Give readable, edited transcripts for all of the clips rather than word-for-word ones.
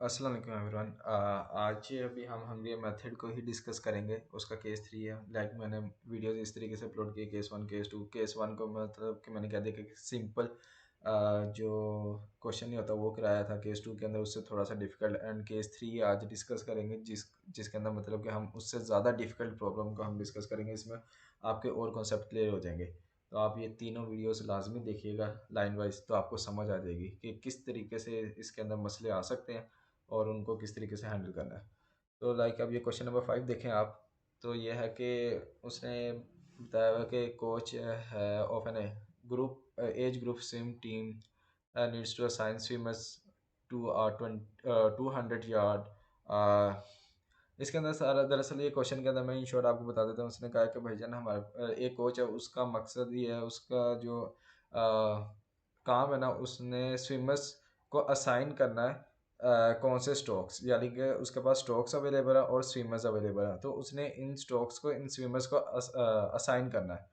अस्सलाम वालेकुम एवरीवन। आज अभी हम हंगरी मेथड को ही डिस्कस करेंगे। उसका केस 3 है। लाइक मैंने वीडियोस इस तरीके से अपलोड किए, केस 1 केस 2। केस 1 को मतलब कि मैंने कह दिया कि सिंपल जो क्वेश्चन नहीं होता वो कराया था। केस 2 के अंदर उससे थोड़ा सा डिफिकल्ट, एंड केस 3 आज डिस्कस करेंगे जिसके अंदर मतलब कि हम उससे ज़्यादा डिफिकल्ट प्रॉब्लम को हम डिस्कस करेंगे। इसमें आपके और कॉन्सेप्ट क्लियर हो जाएंगे। तो आप ये तीनों वीडियोस लाजमी देखिएगा लाइन वाइज, तो आपको समझ आ जाएगी कि किस तरीके से इसके अंदर मसले आ सकते हैं और उनको किस तरीके से हैंडल करना है। तो लाइक अब ये क्वेश्चन नंबर 5 देखें आप। तो ये है कि उसने बताया हुआ कि कोच है of an group age group swim team needs to assign swimmers to 200 yard. इसके अंदर सारा दरअसल ये क्वेश्चन के अंदर मैं इन शॉर्ट आपको बता देता हूँ। उसने कहा कि भाईजान हमारे एक कोच है, उसका मकसद ये है, उसका जो काम है ना, उसने स्विमर्स को असाइन करना है कौन से स्ट्रोक्स, यानी कि उसके पास स्ट्रोक्स अवेलेबल है और स्विमर्स अवेलेबल है। तो उसने इन स्ट्रोक्स को इन स्विमर्स को असाइन करना है।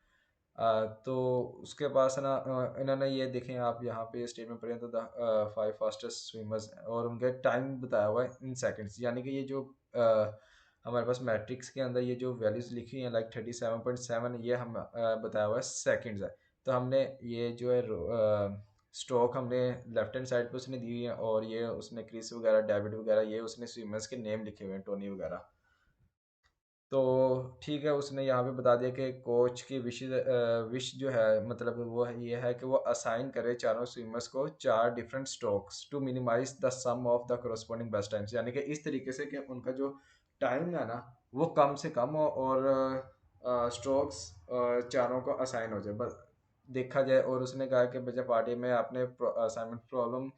तो उसके पास है ना, इन्होंने ये देखें आप यहाँ पे स्टेटमेंट पढ़ें तो द 5 फास्टेस्ट स्विमर्स, और उनके टाइम बताया हुआ है इन सेकंड्स। यानी कि ये जो हमारे पास मैट्रिक्स के अंदर ये जो वैल्यूज़ लिखी हुई हैं लाइक 37.7, ये हम बताया हुआ है सेकंड्स है। तो हमने ये जो है स्ट्रोक हमने लेफ्ट हैंड साइड पे उसने दी हुई है, और ये उसने क्रिस वगैरह, डेविड वगैरह, ये उसने स्विमर्स के नेम लिखे हुए हैं, टोनी वगैरह। तो ठीक है, उसने यहाँ पे बता दिया कि कोच की विश जो है मतलब वो ये है कि वो असाइन करे चारों स्विमर्स को 4 different strokes to minimize the sum of the corresponding best times. यानी कि इस तरीके से कि उनका जो टाइम है ना वो कम से कम हो, और स्ट्रोक्स चारों को असाइन हो जाए, बस देखा जाए। और उसने कहा कि भैया पार्टी में आपने असाइनमेंट प्रॉब्लम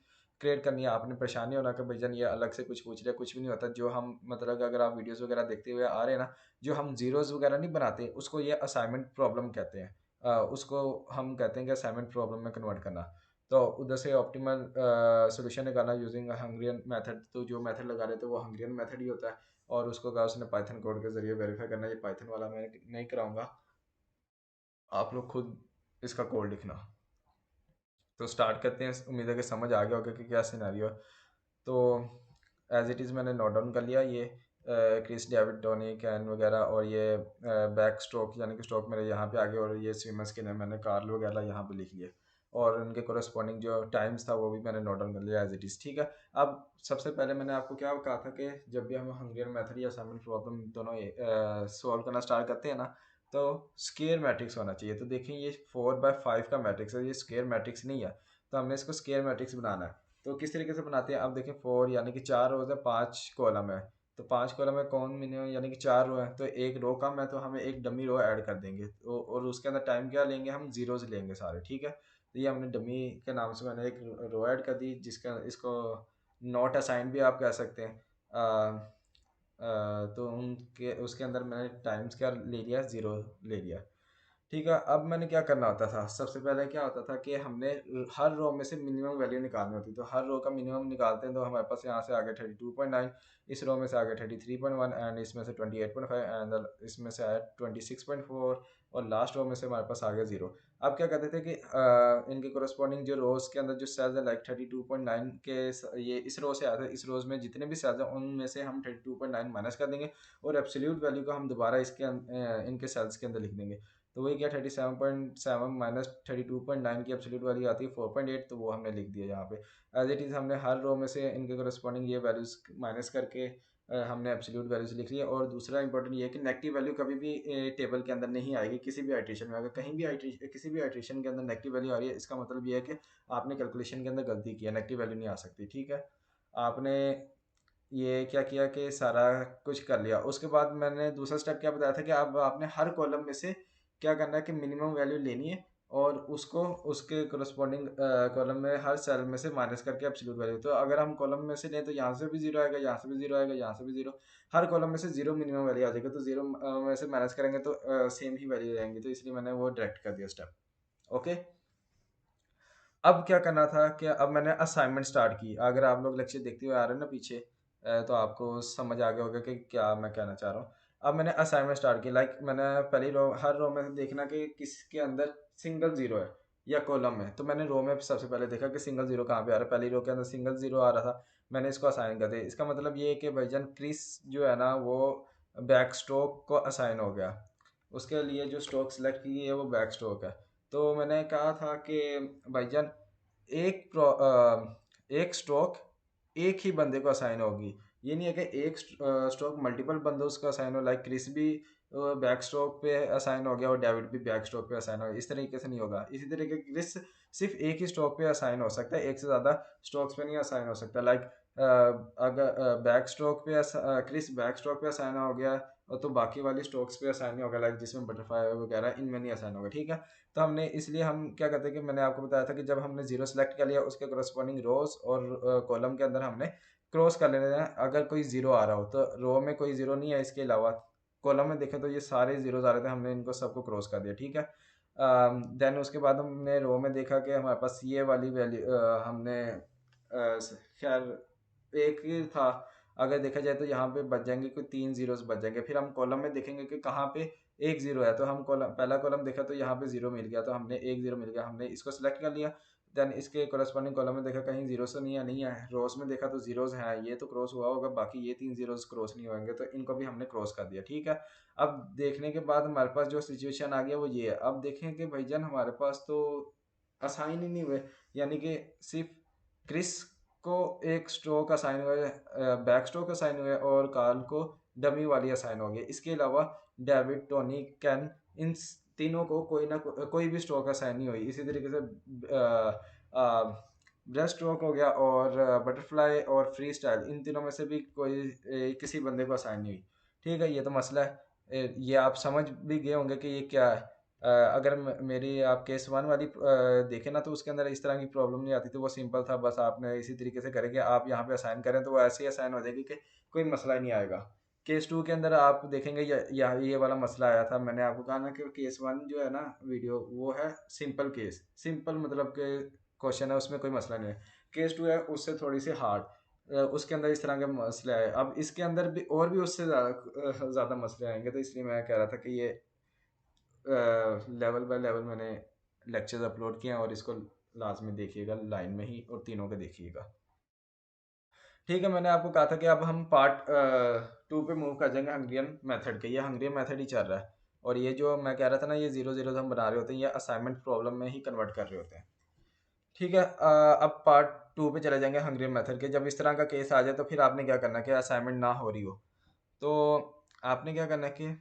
क्रिएट करनी है, आपने परेशानी होना कि भैया ये अलग से कुछ पूछ रहे, कुछ भी नहीं होता। जो हम मतलब कि अगर आप वीडियोस वगैरह देखते हुए आ रहे हैं ना, जो हम जीरोज़ वगैरह नहीं बनाते उसको ये असाइनमेंट प्रॉब्लम कहते हैं। उसको हम कहते हैं कि असाइनमेंट प्रॉब्लम में कन्वर्ट करना। तो उधर से ऑप्टिमल सॉल्यूशन निकालना यूजिंग हंगरियन मेथड। तो जो मेथड लगा रहे थे वो हंगरियन मेथड ही होता है, और उसको कहा उसने पाइथन कोड के जरिए वेरीफाई करना। ये पाइथन वाला मैं नहीं कराऊंगा, आप लोग खुद इसका कोड लिखना। तो स्टार्ट करते हैं। उम्मीद है कि समझ आ गया होगा कि क्या सिनेरियो है। तो एज इट इज़ मैंने नोट डाउन कर लिया ये क्रिस, डेविड, टोनी, कैन वगैरह, और ये बैक स्ट्रोक यानी कि स्ट्रोक मेरे यहाँ पे आ गए, और ये स्विमर्स के नाम मैंने कार्ल वगैरह यहाँ पे लिख लिए, और उनके कोरस्पॉन्डिंग जो टाइम्स था वो भी मैंने नोट डाउन कर लिया एज इट इज़। ठीक है। अब सबसे पहले मैंने आपको क्या कहा था कि जब भी हम हंगेरियन मेथड या असाइनमेंट प्रॉब्लम दोनों सॉल्व करना स्टार्ट करते हैं ना, तो स्केयर मैट्रिक्स होना चाहिए। तो देखें ये 4/5 का मैट्रिक्स है, ये स्केयर मैट्रिक्स नहीं है। तो हमने इसको स्केयर मैट्रिक्स बनाना है। तो किस तरीके से बनाते हैं, अब देखें 4 यानी कि 4 रोज है, 5 कॉलम है। तो 5 कॉलम है, कौन मिनिमम यानी कि 4 रो है, तो एक रो कम है, तो हमें एक डमी रो ऐड कर देंगे। तो और उसके अंदर टाइम क्या लेंगे, हम जीरोज लेंगे सारे। ठीक है। तो ये हमने डमी के नाम से मैंने एक रो ऐड कर दी, जिसका इसको नॉट असाइन भी आप कह सकते हैं। तो उनके उसके अंदर मैंने टाइम्स क्या ले लिया, ज़ीरो ले लिया। ठीक है। अब मैंने क्या करना होता था, सबसे पहले क्या होता था कि हमने हर रो में से मिनिमम वैल्यू निकालनी होती। तो हर रो का मिनिमम निकालते हैं, तो हमारे पास यहाँ से आ गया 32.9, इस रो में से आ गया 33.1, एंड इसमें से 28.5, एंड इसमें से आया 26.4, और लास्ट रो में से हमारे पास आ गया 0। अब क्या कहते थे कि इनके कोरस्पॉन्डिंग जो रोज के अंदर जो सेल्स है लाइक 32.9 के ये इस रो से आया था, इस रोज में जितने भी सेल्स हैं उनमें से हम 32.9 माइनस कर देंगे, और एब्सोल्यूट वैल्यू को हम दोबारा इनके सेल्स के अंदर लिख देंगे। तो वही क्या 37.7 माइनस 32.9 की एब्सोल्यूट वैल्यू आती है 4.8, तो वो हमने लिख दिया यहाँ पे एज इट इज़। हमने हर रो में से इनके कोरस्पॉन्डिंग ये वैल्यूज़ माइनस करके हमने एब्सोल्यूट वैल्यूज़ लिख लिया। और दूसरा इंपॉर्टेंट ये है कि नेगेटिव वैल्यू कभी भी टेबल के अंदर नहीं आएगी, किसी भी आइट्रेशन में। अगर कहीं भी किसी भी आइट्रेशन के अंदर नेगेटिव वैल्यू आ रही है, इसका मतलब ये है कि आपने कैलकुलेशन के अंदर गलती की है, नेगेटिव वैल्यू नहीं आ सकती। ठीक है। आपने ये क्या किया कि सारा कुछ कर लिया। उसके बाद मैंने दूसरा स्टेप क्या बताया था कि अब आपने हर कॉलम में से क्या करना है कि मिनिमम वैल्यू लेनी है, और उसको उसके करस्पॉन्डिंग कॉलम में हर सेल में से माइनस करके एब्सोल्यूट वैल्यू। तो अगर हम कॉलम में से लें तो यहाँ से भी जीरो आएगा, यहाँ से भी जीरो आएगा, यहाँ से भी जीरो, हर कॉलम में से जीरो मिनिमम वैल्यू आ जाएगा। तो जीरो में से माइनस करेंगे तो सेम ही वैल्यू रहेंगी, तो इसलिए मैंने वो डायरेक्ट कर दिया स्टेप। ओके। अब क्या करना था कि अब मैंने असाइनमेंट स्टार्ट की। अगर आप लोग लेक्चर देखते हुए आ रहे हैं ना पीछे, तो आपको समझ आ गया होगा कि क्या मैं कहना चाह रहा हूँ। अब मैंने असाइनमेंट स्टार्ट की, लाइक मैंने पहली रो, हर रो में देखना कि किसके अंदर सिंगल जीरो है या कॉलम है। तो मैंने रो में सबसे पहले देखा कि सिंगल जीरो कहाँ पे आ रहा है। पहली रो के अंदर सिंगल जीरो आ रहा था, मैंने इसको असाइन कर दिया। इसका मतलब ये है कि भाईजान क्रिस जो है ना वो बैक स्ट्रोक को असाइन हो गया, उसके लिए जो स्ट्रोक सेलेक्ट की है वो बैक स्ट्रोक है। तो मैंने कहा था कि भाईजान एक स्ट्रोक एक ही बंदे को असाइन होगी। ये नहीं है कि एक स्ट्रोक मल्टीपल बंदों को असाइन हो, लाइक क्रिस भी बैक स्ट्रोक पे असाइन हो गया और डेविड भी बैक स्ट्रोक पे असाइन हो गया, इस तरीके से नहीं होगा। इसी तरीके क्रिस सिर्फ एक ही स्ट्रोक पे असाइन हो सकता है, एक से ज़्यादा स्ट्रोक्स पे नहीं असाइन हो सकता। लाइक अगर बैक स्ट्रोक पे क्रिस बैक स्ट्रोक पे असाइन हो गया और तो बाकी वाली स्ट्रोक्स पे असाइन नहीं होगा, लाइक जिसमें बटरफ्लाई वगैरह इनमें नहीं असाइन होगा, ठीक है। तो हमने इसलिए हम क्या करते हैं कि मैंने आपको बताया था कि जब हमने जीरो सेलेक्ट कर लिया उसके करस्पॉन्डिंग रोज और कॉलम के अंदर हमने क्रॉस कर लेना है अगर कोई जीरो आ रहा हो। तो रो में कोई जीरो नहीं है, इसके अलावा कॉलम में देखें तो ये सारे जीरोज आ रहे थे, हमने इनको सबको क्रॉस कर दिया, ठीक है। देन उसके बाद हमने रो में देखा कि हमारे पास ये वाली वैल्यू हमने खैर एक ही था, अगर देखा जाए तो यहाँ पे बच जाएंगे कोई 3 जीरोस बच जाएंगे। फिर हम कॉलम में देखेंगे कि कहाँ पे एक जीरो है, तो हम कॉलम पहला कॉलम देखा तो यहाँ पे जीरो मिल गया, तो हमने एक जीरो मिल गया, हमने इसको सिलेक्ट कर लिया। देन इसके कोरस्पॉन्डिंग कॉलम में देखा कहीं जीरो से नहीं है, रोज में देखा तो जीरोस हैं, ये तो क्रॉस हुआ होगा, बाकी ये 3 जीरोस क्रॉस नहीं होंगे, तो इनको भी हमने क्रॉस कर दिया, ठीक है। अब देखने के बाद हमारे पास जो सिचुएशन आ गया वो ये है। अब देखें कि भाईजान हमारे पास तो असाइन ही नहीं हुए, यानी कि सिर्फ क्रिस को एक स्ट्रोक असाइन हुआ है, बैक स्ट्रोक असाइन हुआ है, और कार्ल को डमी वाली असाइन हो गई। इसके अलावा डेविड, टोनी, कैन, इन तीनों को कोई भी स्ट्रोक असाइन नहीं हुई। इसी तरीके से ब्रेस्ट स्ट्रोक हो गया और बटरफ्लाई और फ्री स्टाइल, इन तीनों में से भी कोई किसी बंदे को असाइन नहीं हुई, ठीक है। ये तो मसला है। ये आप समझ भी गए होंगे कि ये क्या है। अगर मेरी आप केस वन वाली देखें ना तो उसके अंदर इस तरह की प्रॉब्लम नहीं आती थी, वो सिंपल था, बस आपने इसी तरीके से करेंगे, आप यहाँ पे असाइन करें तो वो ऐसे ही असाइन हो जाएगी कि कोई मसला ही नहीं आएगा। केस टू के अंदर आप देखेंगे ये वाला मसला आया था। मैंने आपको कहा ना कि केस वन जो है ना वीडियो वो है सिंपल केस, सिंपल मतलब के क्वेश्चन है, उसमें कोई मसला नहीं है। केस टू है उससे थोड़ी सी हार्ड, उसके अंदर इस तरह के मसले आए। अब इसके अंदर भी और भी उससे ज़्यादा मसले आएंगे, तो इसलिए मैं कह रहा था कि ये लेवल बाय लेवल मैंने लेक्चर्स अपलोड किए हैं और इसको लाजमी देखिएगा लाइन में ही, और तीनों के देखिएगा, ठीक है। मैंने आपको कहा था कि अब हम पार्ट टू पे मूव कर जाएंगे हंगरियन मेथड के। ये हंगरियन मेथड ही चल रहा है, और ये जो मैं कह रहा था ना ये जीरो जीरो हम बना रहे होते हैं, ये असाइनमेंट प्रॉब्लम में ही कन्वर्ट कर रहे होते हैं, ठीक है। अब पार्ट टू पे चले जाएंगे हंगरियन मेथड के। जब इस तरह का केस आ जाए तो फिर आपने क्या करना है कि असाइनमेंट ना हो रही हो तो आपने क्या करना है कि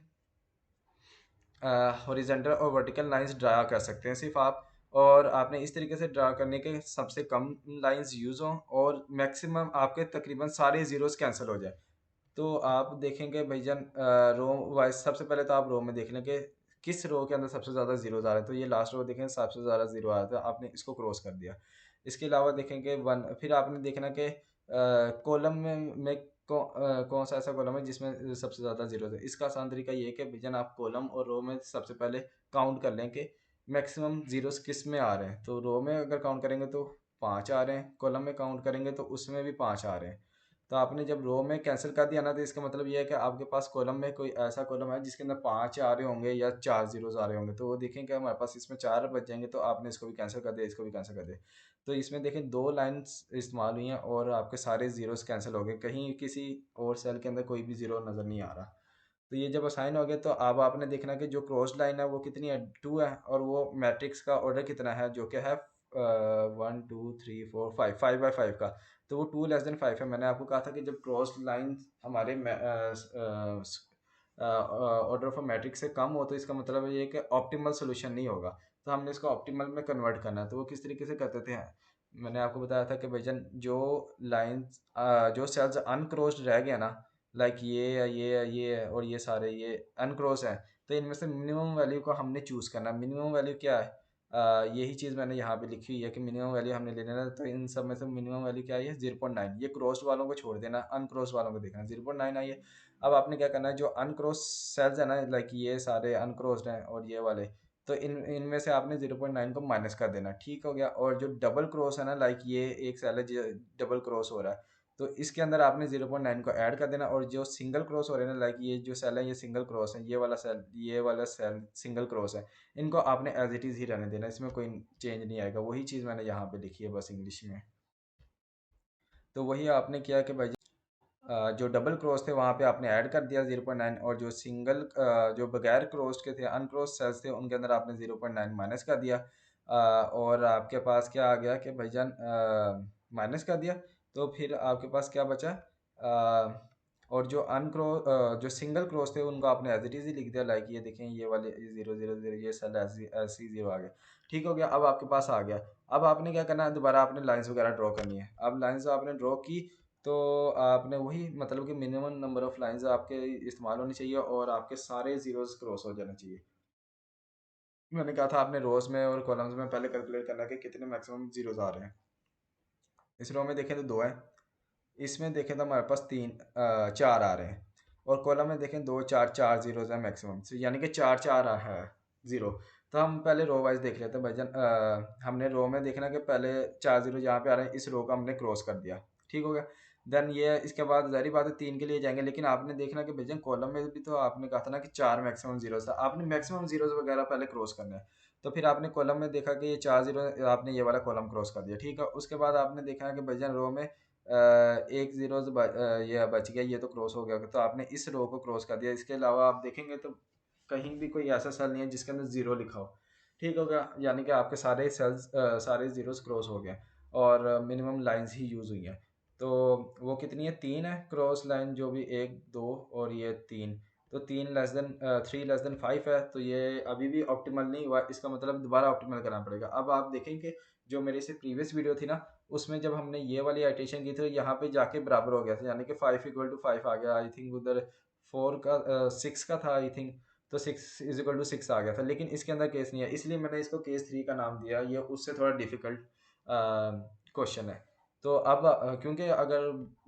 हॉरिजेंटल और वर्टिकल लाइंस ड्रा कर सकते हैं सिर्फ आप, और आपने इस तरीके से ड्रा करने के सबसे कम लाइंस यूज़ हों और मैक्सिमम आपके तकरीबन सारे जीरोस कैंसिल हो जाए। तो आप देखेंगे भाईजान रो वाइज, सबसे पहले तो आप रो में देख लें कि किस रो के अंदर सबसे ज़्यादा जीरोज आ रहे हैं। तो ये लास्ट रो देखें सबसे ज़्यादा जीरो आ रहा था, आपने इसको क्रॉस कर दिया। इसके अलावा देखेंगे वन, फिर आपने देखना कि कॉलम में कौन सा ऐसा कॉलम है जिसमें सबसे ज़्यादा जीरो है। इसका आसान तरीका ये है कि भाईजान आप कॉलम और रो में सबसे पहले काउंट कर लें कि मैक्सिमम जीरोस किस में आ रहे हैं। तो रो में अगर काउंट करेंगे तो 5 आ रहे हैं, कॉलम में काउंट करेंगे तो उसमें भी 5 आ रहे हैं। तो आपने जब रो में कैंसिल कर दिया ना तो इसका मतलब ये है कि आपके पास कॉलम में कोई ऐसा कॉलम है जिसके अंदर 5 आ रहे होंगे या 4 जीरोस आ रहे होंगे। तो वो देखें कि हमारे पास इसमें 4 बच जाएंगे, तो आपने इसको भी कैंसिल कर दिया, इसको भी कैंसिल कर दिया। तो इसमें देखें 2 लाइन्स इस्तेमाल हुई हैं और आपके सारे जीरोस कैंसिल हो गए, कहीं किसी और सेल के अंदर कोई भी जीरो नज़र नहीं आ रहा। तो ये जब असाइन हो गया तो अब आपने देखना कि जो क्रॉस लाइन है वो कितनी है, 2 है, और वो मैट्रिक्स का ऑर्डर कितना है जो कि है 1 2 3 4 5, 5 बाय 5 का। तो वो 2 <5 है। मैंने आपको कहा था कि जब क्रॉस लाइन हमारे ऑर्डर ऑफ मैट्रिक्स से कम हो तो इसका मतलब ये है कि ऑप्टिमल सोल्यूशन नहीं होगा। तो हमने इसको ऑप्टिमल में कन्वर्ट करना है। तो वो किस तरीके से करते थे, मैंने आपको बताया था कि भाईजान जो लाइन्स जो सेल्स अनक्रॉस्ड रह गया ना, लाइक ये और ये सारे ये अनक्रॉस हैं, तो इनमें से मिनिमम वैल्यू को हमने चूज़ करना है। मिनिमम वैल्यू क्या है, यही चीज़ मैंने यहाँ पे लिखी हुई है कि मिनिमम वैल्यू हमने ले लेना है। तो इन सब में से मिनिमम वैल्यू क्या आई है, 0.9। ये क्रॉस वालों को छोड़ देना, अनक्रॉस वालों को देखना, 0.9 आई है। अब आपने क्या करना है, जो अनक्रॉस सेल्स है ना, लाइक ये सारे अनक्रॉस्ड हैं और ये वाले, तो इनमें से आपने 0.9 को माइनस कर देना, ठीक हो गया। और जो डबल क्रॉस है ना, लाइक ये एक सेल है जो डबल क्रॉस हो रहा है, तो इसके अंदर आपने 0.9 को ऐड कर देना। और जो सिंगल क्रॉस हो रहे हैं ना, लाइक ये जो सेल है ये सिंगल क्रॉस है, ये वाला सेल सिंगल क्रॉस है, इनको आपने एज इट इज़ ही रहने देना, इसमें कोई चेंज नहीं आएगा। वही चीज़ मैंने यहाँ पे लिखी है बस इंग्लिश में। तो वही आपने किया कि भाई जो डबल क्रॉस थे वहाँ पे आपने ऐड कर दिया 0.9, और जो सिंगल जो बगैर क्रॉस के थे अनक्रॉस सेल्स थे उनके अंदर आपने 0.9 माइनस कर दिया। और आपके पास क्या आ गया कि भाईजान माइनस कर दिया, तो फिर आपके पास क्या बचा? और जो जो सिंगल क्रॉस थे उनको आपने एज इट इज़ ही लिख दिया, लाइक ये देखें ये वाले 0 0 0 ये सेल ऐसी ऐसी 0 आ गया। ठीक हो गया, अब आपके पास आ गया। अब आपने क्या करना है, दोबारा आपने लाइंस वगैरह ड्रॉ करनी है। अब लाइंस आपने ड्रॉ की तो आपने वही मतलब कि मिनिमम नंबर ऑफ लाइंस आपके इस्तेमाल होनी चाहिए और आपके सारे जीरोस क्रॉस हो जाने चाहिए। मैंने कहा था आपने रोज में और कॉलम्स में पहले कैलकुलेट करना कि कितने मैक्सिमम जीरोस आ रहे हैं। इस रो में देखें तो दो है, इसमें देखें तो हमारे पास चार आ रहे हैं, और कॉलम में देखें दो चार, चार जीरोस है मैक्सिमम, यानी कि चार चार है जीरो। तो हम पहले रो वाइज देख लेते हैं भाईजान। हमने रो में देखना कि पहले चार जीरो जहाँ पे आ रहे हैं इस रो को हमने क्रॉस कर दिया। ठीक हो गया। देन ये इसके बाद जारी बात है तीन के लिए जाएंगे, लेकिन आपने देखना कि भाईजान कॉलम में भी तो आपने कहा था ना कि चार मैक्सिमम जीरोस था, आपने मैक्सिमम जीरोस वगैरह पहले क्रॉस करना है। तो फिर आपने कॉलम में देखा कि ये चार जीरो, आपने ये वाला कॉलम क्रॉस कर दिया। ठीक है, उसके बाद आपने देखा है कि भाईजान रो में एक जीरो ये बच गया, ये तो क्रॉस हो गया, तो आपने इस रो को क्रॉस कर दिया। इसके अलावा आप देखेंगे तो कहीं भी कोई ऐसा सेल नहीं है जिसके अंदर जीरो लिखा हो। ठीक हो गया, यानी कि आपके सारे सेल्स सारे जीरोस क्रॉस हो गए, और मिनिमम लाइंस ही यूज़ हुई हैं। तो वो कितनी है, तीन है क्रॉस लाइन, जो भी एक दो और ये तीन। तो तीन less than three less than five है, तो ये अभी भी ऑप्टिमल नहीं हुआ, इसका मतलब दोबारा ऑप्टिमल करना पड़ेगा। अब आप देखेंगे जो मेरी से प्रीवियस वीडियो थी ना, उसमें जब हमने ये वाली आइटेशन की थी यहाँ पे जाके बराबर हो गया था, यानी कि 5 = 5 आ गया। आई थिंक उधर 6 का था आई थिंक, तो 6 = 6 आ गया था। लेकिन इसके अंदर केस नहीं है, इसलिए मैंने इसको केस 3 का नाम दिया। ये उससे थोड़ा डिफिकल्ट क्वेश्चन है। तो अब क्योंकि अगर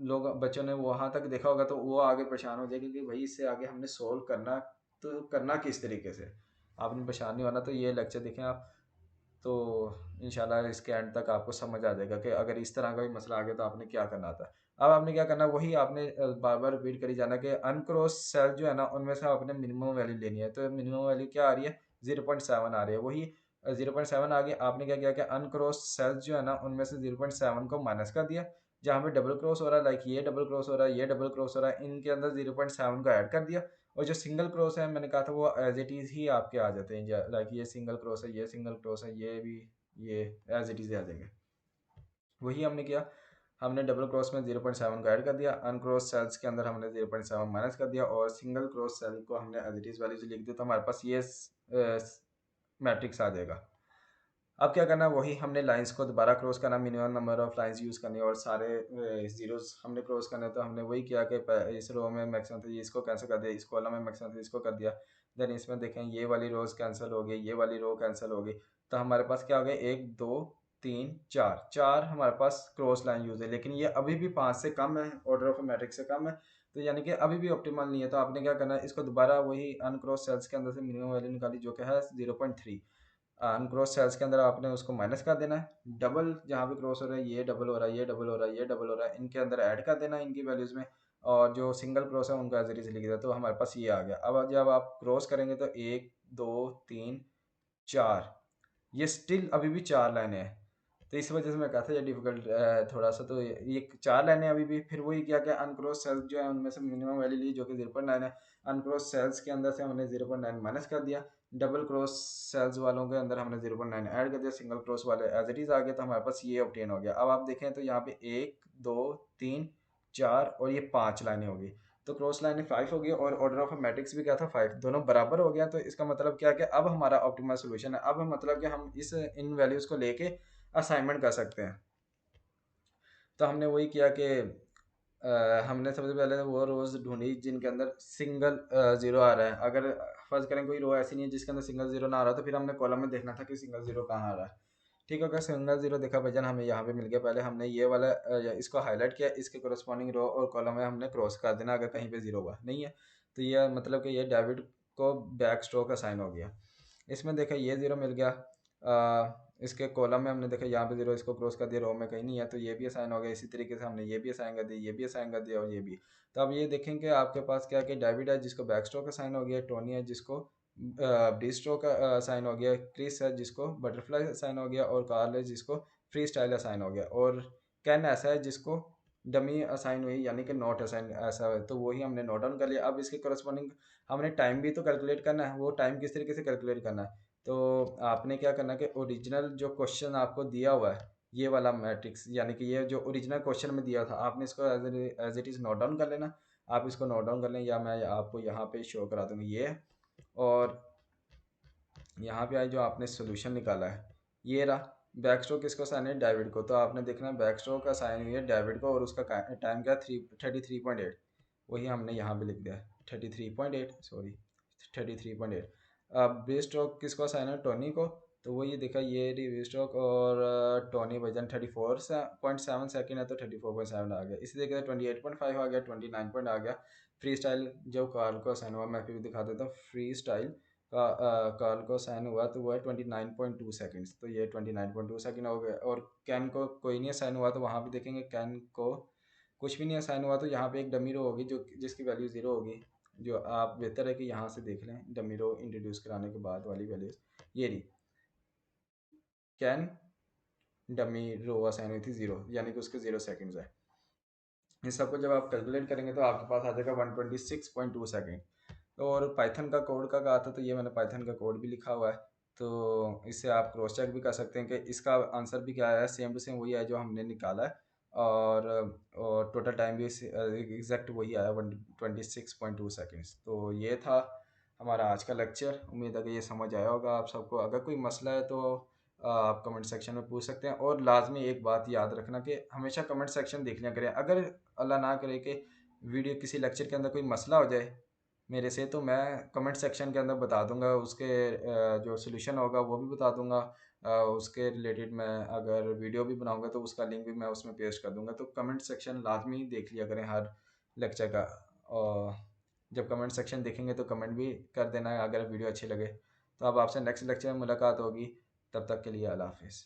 लोग बच्चों ने वहाँ तक देखा होगा तो वो आगे परेशान हो जाएगी कि भाई इससे आगे हमने सोल्व करना, तो करना किस तरीके से। आपने परेशान नहीं होना, तो ये लेक्चर देखें आप, तो इंशाल्लाह इसके एंड तक आपको समझ आ जाएगा कि अगर इस तरह का भी मसला आ गया तो आपने क्या करना था। अब आपने क्या करना, वही आपने बार बार रिपीट करी जाना कि अनक्रॉस सेल जो है ना उनमें से आपने मिनिमम वैल्यू लेनी है। तो मिनिमम वैल्यू क्या आ रही है, 0.7 आ रही है। वही 0.7 आ गई, आपने क्या किया कि अनक्रॉस सेल्स जो है ना उनमें से 0.7 को माइनस कर दिया। जहाँ पे डबल क्रॉस हो रहा है, लाइक ये डबल क्रॉस हो रहा है, ये डबल क्रॉस हो रहा है, इनके अंदर 0.7 को ऐड कर दिया। और जो सिंगल क्रॉस है मैंने कहा था वो एज इट इज़ ही आपके आ जाते हैं, लाइक ये सिंगल क्रॉस है, ये सिंगल क्रॉस है, ये भी, ये एज इट इज़ आ जाएंगे। वही हमने किया, हमने डबल क्रॉस में 0.7 को ऐड कर दिया, अनक्रॉस सेल्स के अंदर हमने 0.7 माइनस कर दिया, और सिंगल क्रॉस सेल को हमने एज इट इज़ वैल्यू लिख दिया, तो हमारे पास ये मैट्रिक्स आ जाएगा। अब क्या करना है, वही हमने लाइंस को दोबारा क्रॉस करना, minimum number of lines use करनी है, और सारे जीरोस हमने क्रॉस करने, तो हमने वही किया कि इस रो में मैक्सिमम था, इसको कैंसिल कर दिया, इस कॉलम में मैक्सिमम था, इसको कर दिया। देन इसमें देखें ये वाली रोज कैंसिल हो गई, ये वाली रो कैंसिल हो गई, तो हमारे पास क्या हो गया, एक दो तीन चार, चार हमारे पास क्रॉस लाइन यूज़ है, लेकिन ये अभी भी पाँच से कम है, ऑर्डर ऑफ मैट्रिक्स से कम है, तो यानी कि अभी भी ऑप्टिमल नहीं है। तो आपने क्या करना है, इसको दोबारा वही अनक्रॉस सेल्स के अंदर से मिनिमम वैल्यू निकाली जो कि है 0.3। अनक्रॉस सेल्स के अंदर आपने उसको माइनस कर देना है, डबल जहाँ पे क्रॉस हो रहा है, ये डबल हो रहा है, ये डबल हो रहा है, ये डबल हो रहा है, इनके अंदर ऐड कर देना है इनकी वैल्यूज़ में, और जो सिंगल क्रॉस है उनको एज इट इज लिख दिया, तो हमारे पास ये आ गया। अब जब आप क्रॉस करेंगे तो एक दो तीन चार, ये स्टिल अभी भी चार लाइनें हैं। तो इस वजह से मैं कहा था ये डिफिकल्ट थोड़ा सा। तो ये चार लाइनें अभी भी, फिर वही किया कि अनक्रॉस सेल्स जो है उनमें से मिनिमम वैल्यू ली जो कि 0.9 है, अनक्रॉस सेल्स के अंदर से हमने 0.9 माइनस कर दिया, डबल क्रॉस सेल्स वालों के अंदर हमने 0.9 ऐड कर दिया, सिंगल क्रॉस वाले एज इट इज़ आ गया, तो हमारे पास ये ऑब्टेन हो गया। अब आप देखें तो यहाँ पे एक दो तीन चार और ये पाँच लाइनें हो गई, तो क्रॉस लाइन 5 हो गई, और ऑर्डर ऑफ मैट्रिक्स भी क्या था 5, दोनों बराबर हो गया। तो इसका मतलब क्या है कि अब हमारा ऑप्टिमल सोल्यूशन है। अब मतलब कि हम इस इन वैल्यूज़ को लेके असाइनमेंट कर सकते हैं। तो हमने वही किया कि हमने सबसे पहले वो रोज़ ढूंढी जिनके अंदर सिंगल ज़ीरो आ रहा है। अगर फर्ज करें कोई रो ऐसी नहीं है जिसके अंदर सिंगल ज़ीरो ना आ रहा, तो फिर हमने कॉलम में देखना था कि सिंगल ज़ीरो कहाँ आ रहा है। ठीक है, अगर सिंगल ज़ीरो देखा भजन हमें यहाँ पे मिल गया, पहले हमने ये वाला इसको हाईलाइट किया, इसके कोरस्पॉन्डिंग रो और कॉलम में हमने क्रॉस कर देना अगर कहीं पे ज़ीरो हुआ नहीं है, तो ये मतलब कि ये डेविड को बैक स्ट्रोक असाइन हो गया। इसमें देखा ये ज़ीरो मिल गया, इसके कॉलम में हमने देखा यहाँ पे ज़ीरो, इसको क्रॉस कर दिया, रो में कहीं नहीं है, तो ये भी असाइन हो गया। इसी तरीके से हमने ये भी असाइन कर दिया, ये भी असाइन कर दिया, और ये भी। तो अब ये देखेंगे आपके पास क्या कि डेविड है जिसको बैक स्ट्रोक असाइन हो गया, टोनी है जिसको ब्रीज स्ट्रोक असाइन हो गया, क्रिस है जिसको बटरफ्लाई असाइन हो गया, और कार्ल है जिसको फ्री स्टाइल असाइन हो गया, और कैन ऐसा है जिसको डमी असाइन हुई यानी कि नॉट असाइन ऐसा है, तो वही हमने नोट डाउन कर लिया। अब इसके करस्पॉन्डिंग हमने टाइम भी तो कैलकुलेट करना है, वो टाइम किस तरीके से कैलकुलेट करना है। तो आपने क्या करना है कि ओरिजिनल जो क्वेश्चन आपको दिया हुआ है, ये वाला मैट्रिक्स यानी कि ये जो ओरिजिनल क्वेश्चन में दिया था, आपने इसको as it is note down कर लेना। आप इसको नोट डाउन कर लें, या मैं आपको यहाँ पे शो करा दूँगा ये। और यहाँ पे आज जो आपने सोल्यूशन निकाला है, ये रहा। बैक स्ट्रोक किसको साइन है? डेविड को। तो आपने देखना है बैक स्ट्रोक का साइन हुई है डेविड को, और उसका टाइम क्या? 33.8। वही हमने यहाँ पे लिख दिया है 33.8, सॉरी 33.8। अब बेस स्ट्रोक किसको साइन है? टोनी को। तो वो ये देखा, ये रिव्यू स्ट्रोक और टोनी वजन 34.7 सेकेंड है, तो 34.7 आ गया। इसी तरीके से 28.5 आ गया, 29 पॉइंट आ गया। फ्री स्टाइल जो कार्ल को साइन हुआ, मैं फिर भी दिखा देता हूँ। फ्री स्टाइल का कार्ल को साइन हुआ तो वो है 29.2 सेकेंड्स, तो ये 29.2 सेकेंड हो गया। और कैन को कोई नहीं साइन हुआ, तो वहाँ भी देखेंगे कैन को कुछ भी नहीं साइन हुआ, तो यहाँ पे एक डमी रो होगी जो जिसकी वैल्यू 0 होगी। जो आप बेहतर है कि यहाँ से देख लें डमी रो इंट्रोड्यूस कराने के बाद वाली वैल्यूज। ये रही कैन, डमी रो असाइन हुई थी 0, यानी कि उसके 0 सेकेंड्स है। इस सबको जब आप कैलकुलेट करेंगे तो आपके पास आ जाएगा 126.2 सेकेंड। और पाइथन का कोड का कहा था, तो ये मैंने पाइथन का कोड भी लिखा हुआ है, तो इससे आप क्रॉस चेक भी कर सकते हैं कि इसका आंसर भी क्या है, सेम टू सेम वही है जो हमने निकाला है। और टोटल टाइम भी एग्जैक्ट वही आया 126.2 सेकेंड्स। तो ये था हमारा आज का लेक्चर। उम्मीद है कि ये समझ आया होगा आप सबको। अगर कोई मसला है तो आप कमेंट सेक्शन में पूछ सकते हैं। और लाजमी एक बात याद रखना कि हमेशा कमेंट सेक्शन देख लिया करें। अगर अल्लाह ना करे कि वीडियो किसी लेक्चर के अंदर कोई मसला हो जाए मेरे से, तो मैं कमेंट सेक्शन के अंदर बता दूंगा, उसके जो सोल्यूशन होगा वो भी बता दूंगा। उसके रिलेटेड मैं अगर वीडियो भी बनाऊंगा तो उसका लिंक भी मैं उसमें पेस्ट कर दूंगा। तो कमेंट सेक्शन लाजमी देख लिया करें हर लेक्चर का। और जब कमेंट सेक्शन देखेंगे तो कमेंट भी कर देना अगर वीडियो अच्छी लगे। तो अब आपसे नेक्स्ट लेक्चर में मुलाकात होगी। तब तक के लिए अल्लाह हाफिज़।